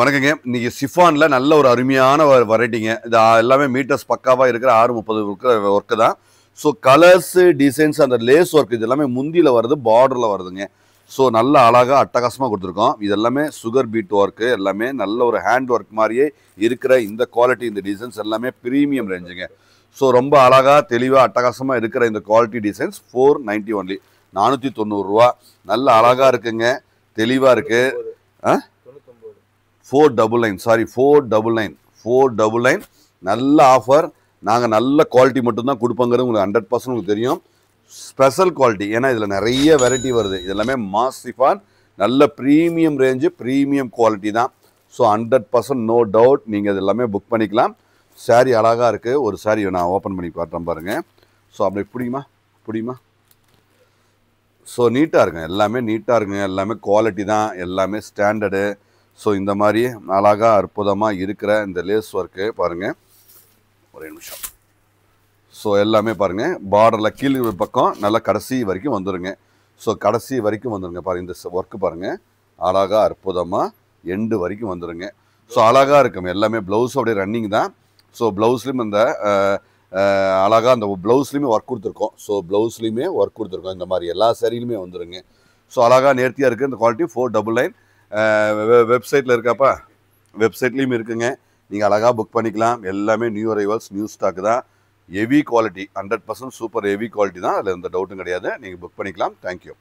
வணக்கங்க. இன்னைக்கு சிஃபான்ல நல்ல ஒரு அருமையான வெரைட்டிங்க. இது எல்லாமே மீட்டர்ஸ் பக்காவா இருக்கிற 630 இருக்கிற ஒர்க்கு தான். ஸோ கலர்ஸ், டிசைன்ஸ், அந்த லேஸ் ஒர்க் இது எல்லாமே முந்தியில் வருது, பார்டரில் வருதுங்க. ஸோ நல்ல அழகாக அட்டகாசமாக கொடுத்துருக்கோம். இது எல்லாமே சுகர் பீட் ஒர்க்கு, எல்லாமே நல்ல ஒரு ஹேண்ட் ஒர்க் மாதிரியே இருக்கிற இந்த குவாலிட்டி, இந்த டிசைன்ஸ் எல்லாமே ப்ரீமியம் ரேஞ்சுங்க. ஸோ ரொம்ப அழகாக தெளிவாக அட்டகாசமாக இருக்கிற இந்த குவாலிட்டி டிசைன்ஸ் 490 ஒன்லி, 490 ரூபா. நல்ல அழகாக இருக்குங்க, தெளிவாக இருக்குது. 499 நல்ல ஆஃபர். நாங்கள் நல்ல குவாலிட்டி மட்டும்தான் கொடுப்போங்கிறது உங்களுக்கு 100% உங்களுக்கு தெரியும். ஸ்பெஷல் குவாலிட்டி, ஏன்னா இதில் நிறைய வெரைட்டி வருது. இது எல்லாமே மாஸ் சிஃபான், நல்ல ப்ரீமியம் ரேஞ்சு, ப்ரீமியம் குவாலிட்டி தான். ஸோ 100% நோ டவுட் நீங்கள் இது எல்லாமே புக் பண்ணிக்கலாம். சாரீ அழகாக இருக்குது. ஒரு சாரீ நான் ஓப்பன் பண்ணி காட்டுறேன் பாருங்கள். ஸோ அப்படி பிடிக்குமா? ஸோ நீட்டாக இருக்குங்க, எல்லாமே நீட்டாக இருக்குங்க, எல்லாமே குவாலிட்டி தான், எல்லாமே ஸ்டாண்டர்டு. ஸோ இந்த மாதிரி அழகாக அற்புதமாக இருக்கிற இந்த லேஸ் ஒர்க்கு பாருங்கள். ஒரே நிமிஷம். ஸோ எல்லாமே பாருங்கள், பார்டரில் கீழே பக்கம் நல்லா கடைசி வரைக்கும் வந்துடுங்க. ஸோ கடைசி வரைக்கும் வந்துடுங்க பாருங்கள். இந்த ஒர்க்கு பாருங்கள், அழகாக அற்புதமாக எண்டு வரைக்கும் வந்துடுங்க. ஸோ அழகாக இருக்கும் எல்லாமே. ப்ளவுஸ் அப்படியே ரன்னிங் தான். ஸோ ப்ளவுஸ்லேயும் இந்த அழகாக அந்த ப்ளவுஸ்லேயுமே ஒர்க் கொடுத்துருக்கோம். ஸோ ப்ளவுஸ்லேயுமே ஒர்க் கொடுத்துருக்கோம். இந்த மாதிரி எல்லா சாரியிலுமே வந்துடுங்க. ஸோ அழகாக நேர்த்தியாக இருக்குது இந்த குவாலிட்டி. 499 வெப்சைட்டில் இருக்காப்பா, வெப்சைட்லேயும் இருக்குங்க. நீங்கள் அழகாக புக் பண்ணிக்கலாம். எல்லாமே நியூ அரைவல்ஸ், நியூ ஸ்டாக் தான். Heavy quality, 100% super heavy quality தான். அதில் எந்த டவுட்டும் கிடையாது. நீங்கள் புக் பண்ணிக்கலாம். தேங்க்யூ.